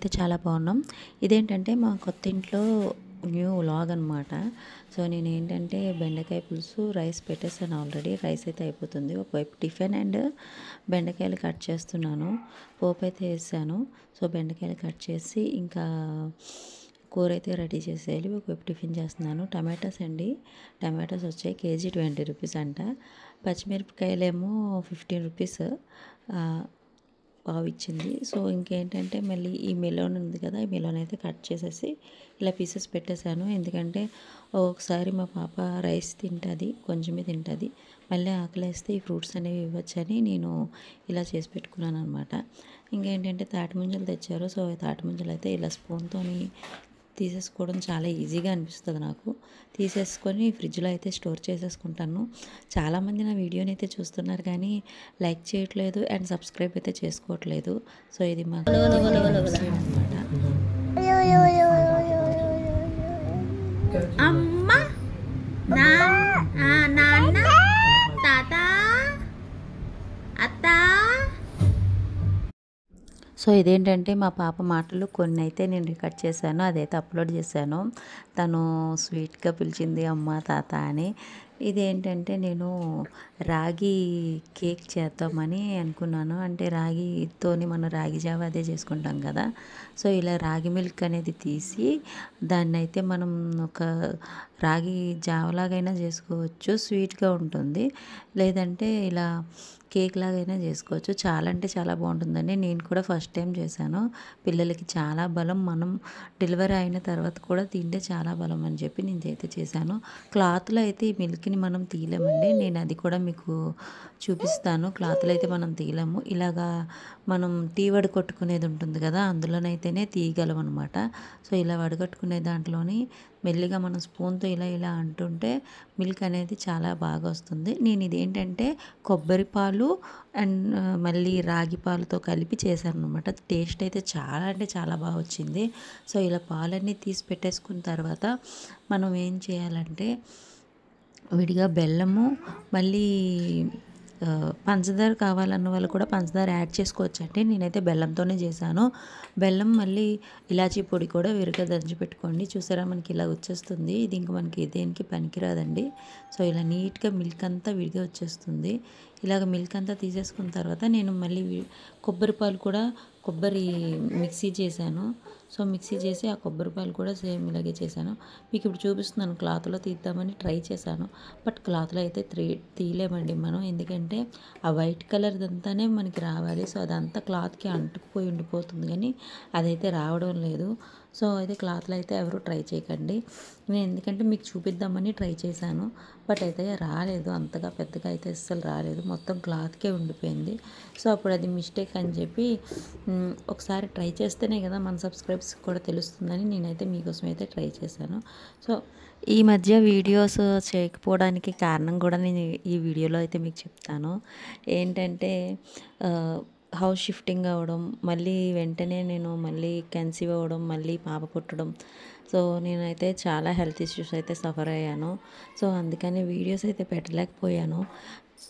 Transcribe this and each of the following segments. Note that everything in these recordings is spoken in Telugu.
మేమైతే చాలా బాగున్నాం. ఇదేంటంటే మా కొత్త ఇంట్లో న్యూ వ్లాగ్ అనమాట. సో నేనేంటంటే బెండకాయ పులుసు రైస్ పెట్టేసాను ఆల్రెడీ. రైస్ అయితే అయిపోతుంది. ఒకవైపు టిఫిన్ అండ్ బెండకాయలు కట్ చేస్తున్నాను. పోపు అయితే వేసాను. సో బెండకాయలు కట్ చేసి ఇంకా కూర అయితే రెడీ చేసేయాలి. ఒకవైపు టిఫిన్ చేస్తున్నాను. టమాటాస్ అండి, టమాటాస్ వచ్చాయి కేజీ 20 రూపీస్ అంట. పచ్చిమిరపకాయలేమో 15 రూపీస్ పావు ఇచ్చింది. సో ఇంకేంటంటే మళ్ళీ ఈ మెలోన్ ఉంది కదా, ఈ మెలోన్ అయితే కట్ చేసేసి ఇలా పీసెస్ పెట్టేశాను. ఎందుకంటే ఒకసారి మా పాప రైస్ తింటుంది, కొంచెమే తింటుంది, మళ్ళీ ఆకలేస్తే ఈ ఫ్రూట్స్ అనేవి ఇవ్వచ్చని నేను ఇలా చేసి పెట్టుకున్నాను అనమాట. ఇంకేంటంటే తాటి ముంజలు తెచ్చారు. సో తాటి ముంజలు అయితే ఇలా స్పూన్తోని తీసేసుకోవడం చాలా ఈజీగా అనిపిస్తుంది నాకు. తీసేసుకొని ఫ్రిడ్జ్లో అయితే స్టోర్ చేసేసుకుంటాను. చాలామంది నా వీడియోని అయితే చూస్తున్నారు కానీ లైక్ చేయట్లేదు అండ్ సబ్స్క్రైబ్ అయితే చేసుకోవట్లేదు. సో ఇది మాకు అనమాట. అమ్మ నాన్న తాత అత్త. సో ఇదేంటంటే మా పాప మాటలు కొన్ని అయితే నేను రికార్డ్ చేశాను, అదైతే అప్లోడ్ చేశాను. తను స్వీట్గా పిలిచింది అమ్మ తాత అని. ఇదేంటంటే నేను రాగి కేక్ చేద్దామని అనుకున్నాను. అంటే రాగితోని మనం రాగి జావ అదే చేసుకుంటాం కదా. సో ఇలా రాగి మిల్క్ అనేది తీసి దాన్ని అయితే మనం ఒక రాగి జావలాగైనా చేసుకోవచ్చు, స్వీట్గా ఉంటుంది. లేదంటే ఇలా కేక్ లాగైనా చేసుకోవచ్చు. చాలా అంటే చాలా బాగుంటుందండి. నేను కూడా ఫస్ట్ టైం చేశాను. పిల్లలకి చాలా బలం, మనం డెలివరీ అయిన తర్వాత కూడా తింటే చాలా బలం అని చెప్పి నేను అయితే చేశాను. క్లాత్లో అయితే ఈ మిల్క్ని మనం తీయలేమండి. నేను అది కూడా మీకు చూపిస్తాను. క్లాత్లో అయితే మనం తీయలేము. ఇలాగా మనం టీ వడగొట్టుకునేది ఉంటుంది కదా, అందులోనైతేనే తీయగలం అనమాట. సో ఇలా వడగట్టుకునే దాంట్లోని మెల్లిగా మనం స్పూన్తో ఇలా ఇలా అంటుంటే మిల్క్ అనేది చాలా బాగా వస్తుంది. నేను ఇదేంటంటే కొబ్బరి పాలు అండ్ మళ్ళీ రాగి పాలతో కలిపి చేశాను అనమాట. టేస్ట్ అయితే చాలా అంటే చాలా బాగా వచ్చింది. సో ఇలా పాలన్నీ తీసి పెట్టేసుకున్న తర్వాత మనం ఏం చేయాలంటే విడిగా బెల్లము, మళ్ళీ పంచదార కావాలన్న వాళ్ళు కూడా పంచదార యాడ్ చేసుకోవచ్చండి. నేనైతే బెల్లంతోనే చేశాను. బెల్లం మళ్ళీ ఇలాచీ పొడి కూడా విరిగా దంచి పెట్టుకోండి. చూసారా మనకి ఇలా వచ్చేస్తుంది. ఇది ఇంక మనకి దేనికి పనికిరాదండి. సో ఇలా నీట్గా మిల్క్ అంతా విడిగా వచ్చేస్తుంది. ఇలాగ మిల్క్ అంతా తీసేసుకున్న తర్వాత నేను మళ్ళీ కొబ్బరి పాలు కూడా కొబ్బరి మిక్సీ చేశాను. సో మిక్సీ చేసి ఆ కొబ్బరి పాలు కూడా సేమ్ ఇలాగే చేశాను. మీకు ఇప్పుడు చూపిస్తున్నాను. క్లాత్లో తీద్దామని ట్రై చేశాను, బట్ క్లాత్లో అయితే తీయలేమండి మనం. ఎందుకంటే ఆ వైట్ కలర్ అంతానే మనకి రావాలి. సో అదంతా క్లాత్కి అంటుకుపోయి ఉండిపోతుంది, కానీ అదైతే రావడం లేదు. సో అయితే క్లాత్లో అయితే ఎవరు ట్రై చేయకండి. నేను ఎందుకంటే మీకు చూపిద్దామని ట్రై చేశాను, బట్ అయితే రాలేదు. అంతగా పెద్దగా అయితే అస్సలు రాలేదు, మొత్తం క్లాత్కే ఉండిపోయింది. సో అప్పుడు అది మిస్టేక్ అని చెప్పి ఒకసారి ట్రై చేస్తేనే కదా మన సబ్స్క్రైబ్స్ కూడా తెలుస్తుందని నేనైతే మీకోసం అయితే ట్రై చేశాను. సో ఈ మధ్య వీడియోస్ చేయకపోవడానికి కారణం కూడా నేను ఈ వీడియోలో అయితే మీకు చెప్తాను. ఏంటంటే హౌస్ షిఫ్టింగ్ అవ్వడం, మళ్ళీ వెంటనే నేను మళ్ళీ కన్సీవ్ అవ్వడం, మళ్ళీ పాప పుట్టడం. సో నేనైతే చాలా హెల్త్ ఇష్యూస్ అయితే సఫర్ అయ్యాను. సో అందుకని వీడియోస్ అయితే పెట్టలేకపోయాను.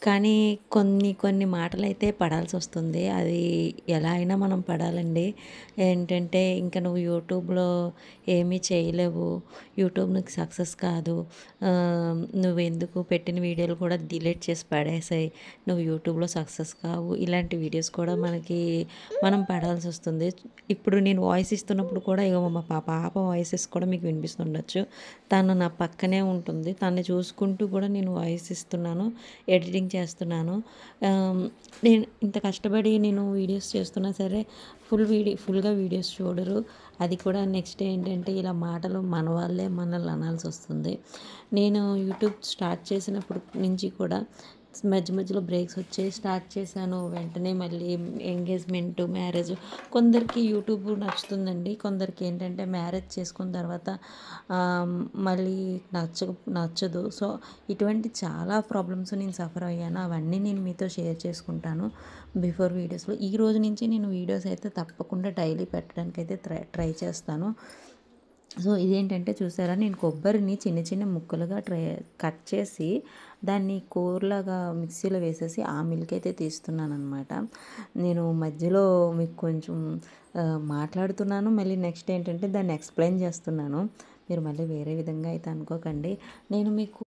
కానీ కొన్ని మాటలు అయితే పడాల్సి వస్తుంది. అది ఎలా అయినా మనం పడాలండి. ఏంటంటే ఇంకా నువ్వు యూట్యూబ్లో ఏమీ చేయలేవు, యూట్యూబ్ నీకు సక్సెస్ కాదు, నువ్వెందుకు పెట్టిన వీడియోలు కూడా డిలీట్ చేసి పడేసాయి, నువ్వు యూట్యూబ్లో సక్సెస్ కావు, ఇలాంటి వీడియోస్ కూడా మనం పడాల్సి వస్తుంది. ఇప్పుడు నేను వాయిస్ ఇస్తున్నప్పుడు కూడా ఇక మా పాప వాయిసెస్ కూడా మీకు వినిపిస్తుండొచ్చు. తను నా పక్కనే ఉంటుంది. తను చూసుకుంటూ కూడా నేను వాయిస్ ఇస్తున్నాను, ఎడిటింగ్ చేస్తున్నాను. నేను ఇంత కష్టపడి నేను వీడియోస్ చేస్తున్నా సరే ఫుల్గా వీడియోస్ చూడరు. అది కూడా నెక్స్ట్ ఏంటంటే ఇలా మాటలు మన వాళ్ళే మనల్ని అనాల్సి వస్తుంది. నేను యూట్యూబ్ స్టార్ట్ చేసినప్పటి నుంచి కూడా మధ్యలో బ్రేక్స్ వచ్చాయి. స్టార్ట్ చేశాను, వెంటనే మళ్ళీ ఎంగేజ్మెంట్, మ్యారేజ్. కొందరికి యూట్యూబ్ నచ్చుతుందండి, కొందరికి ఏంటంటే మ్యారేజ్ చేసుకున్న తర్వాత మళ్ళీ నచ్చదు. సో ఇటువంటి చాలా ప్రాబ్లమ్స్ నేను సఫర్ అయ్యాను. అవన్నీ నేను మీతో షేర్ చేసుకుంటాను బిఫోర్ వీడియోస్లో. ఈ రోజు నుంచి నేను వీడియోస్ అయితే తప్పకుండా డైలీ పెట్టడానికి అయితే ట్రై చేస్తాను. సో ఇదేంటంటే చూసారా, నేను కొబ్బరిని చిన్న చిన్న ముక్కలుగా కట్ చేసి దాన్ని కూరలాగా మిక్సీలో వేసేసి ఆ మిల్క్ అయితే తీస్తున్నాను అనమాట. నేను మధ్యలో మీకు కొంచెం మాట్లాడుతున్నాను, మళ్ళీ నెక్స్ట్ ఏంటంటే దాన్ని ఎక్స్ప్లెయిన్ చేస్తున్నాను. మీరు మళ్ళీ వేరే విధంగా అయితే అనుకోకండి. నేను మీకు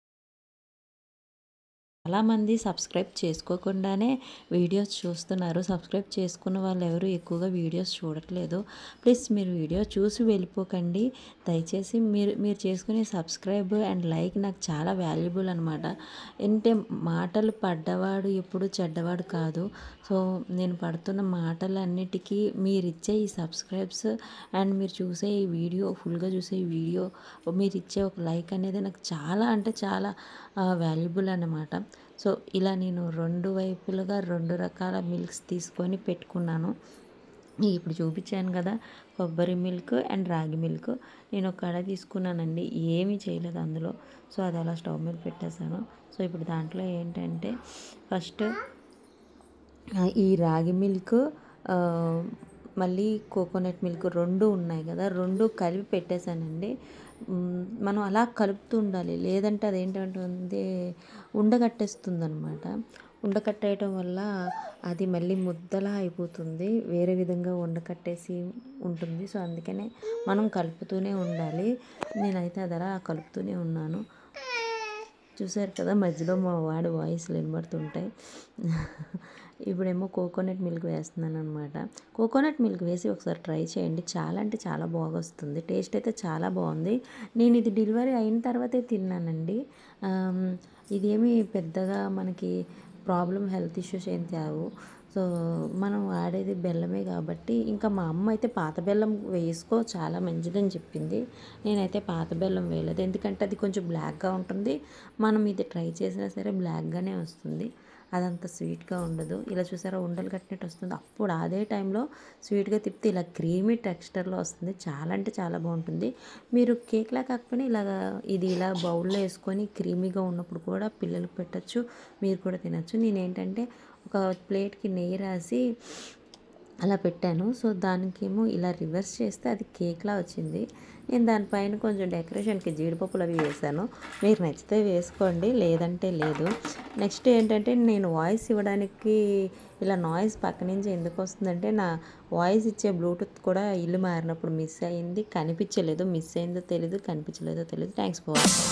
చాలామంది సబ్స్క్రైబ్ చేసుకోకుండానే వీడియోస్ చూస్తున్నారు. సబ్స్క్రైబ్ చేసుకున్న వాళ్ళు ఎవరు ఎక్కువగా వీడియోస్ చూడట్లేదు. ప్లీజ్ మీరు వీడియో చూసి వెళ్ళిపోకండి. దయచేసి మీరు చేసుకునే సబ్స్క్రైబ్ అండ్ లైక్ నాకు చాలా వాల్యుబుల్ అనమాట. అంటే మాటలు పడ్డవాడు ఎప్పుడు చెడ్డవాడు కాదు. సో నేను పడుతున్న మాటలన్నిటికీ మీరిచ్చే ఈ సబ్స్క్రైబ్స్ అండ్ మీరు చూసే ఈ వీడియో, ఫుల్గా చూసే ఈ వీడియో, మీరు ఇచ్చే ఒక లైక్ అనేది నాకు చాలా అంటే చాలా వాల్యుబుల్ అన్నమాట. సో ఇలా నేను 2 వైపులుగా 2 రకాల మిల్క్స్ తీసుకొని పెట్టుకున్నాను. ఇప్పుడు చూపించాను కదా, కొబ్బరి మిల్క్ అండ్ రాగి మిల్క్. నేను ఒక కడాయి తీసుకున్నానండి, ఏమీ చేయలేదు అందులో. సో అది అలా స్టవ్ మీద పెట్టేశాను. సో ఇప్పుడు దాంట్లో ఏంటంటే ఫస్ట్ ఈ రాగి మిల్క్, మళ్ళీ కోకోనట్ మిల్క్ 2 ఉన్నాయి కదా, 2 కలిపి పెట్టేశానండి. మనం అలా కలుపుతూ ఉండాలి, లేదంటే అదేంటంటే ఉండగట్టేస్తుంది అనమాట. ఉండకట్టేయటం వల్ల అది మళ్ళీ ముద్దలా అయిపోతుంది, వేరే విధంగా ఉండకట్టేసి ఉంటుంది. సో అందుకనే మనం కలుపుతూనే ఉండాలి. నేనైతే అది అలా కలుపుతూనే ఉన్నాను. చూసారు కదా, మధ్యలో మా వాడి వాయిస్లు వినబడుతుంటాయి. ఇప్పుడేమో కోకోనట్ మిల్క్ వేస్తున్నాను అనమాట. కోకోనట్ మిల్క్ వేసి ఒకసారి ట్రై చేయండి, చాలా అంటే చాలా బాగా వస్తుంది. టేస్ట్ అయితే చాలా బాగుంది. నేను ఇది డెలివరీ అయిన తర్వాతే తిన్నానండి. ఇదేమి పెద్దగా మనకి ప్రాబ్లం, హెల్త్ ఇష్యూస్ ఏం తేవు. సో మనం వాడేది బెల్లమే కాబట్టి, ఇంకా మా అమ్మ అయితే పాత బెల్లం వేసుకో చాలా మంచిదని చెప్పింది. నేనైతే పాత బెల్లం వేయలేదు, ఎందుకంటే అది కొంచెం బ్లాక్గా ఉంటుంది. మనం ఇది ట్రై చేసినా సరే బ్లాక్గానే వస్తుంది, అదంత స్వీట్గా ఉండదు. ఇలా చూసారా, ఉండలు కట్టినట్టు వస్తుంది. అప్పుడు అదే టైంలో స్వీట్గా తిప్పితే ఇలా క్రీమీ టెక్స్చర్లో వస్తుంది, చాలా అంటే చాలా బాగుంటుంది. మీరు కేక్లా కాకపోయినా ఇలాగా ఇది ఇలా బౌల్లో వేసుకొని క్రీమీగా ఉన్నప్పుడు కూడా పిల్లలకు పెట్టచ్చు, మీరు కూడా తినచ్చు. నేనేంటంటే ఒక ప్లేట్కి నెయ్యి రాసి అలా పెట్టాను. సో దానికేమో ఇలా రివర్స్ చేస్తే అది కేక్లా వచ్చింది. నేను దానిపైన కొంచెం డెకరేషన్కి జీడిపప్పులు అవి వేసాను. మీరు నచ్చితే వేసుకోండి, లేదంటే లేదు. నెక్స్ట్ ఏంటంటే, నేను వాయిస్ ఇవ్వడానికి ఇలా నాయిస్ పక్క నుంచి ఎందుకు వస్తుందంటే, నా వాయిస్ ఇచ్చే బ్లూటూత్ కూడా ఇల్లు మారినప్పుడు మిస్ అయింది, కనిపించలేదు. మిస్ అయిందో తెలీదు, కనిపించలేదో తెలీదు. Thanks for watching.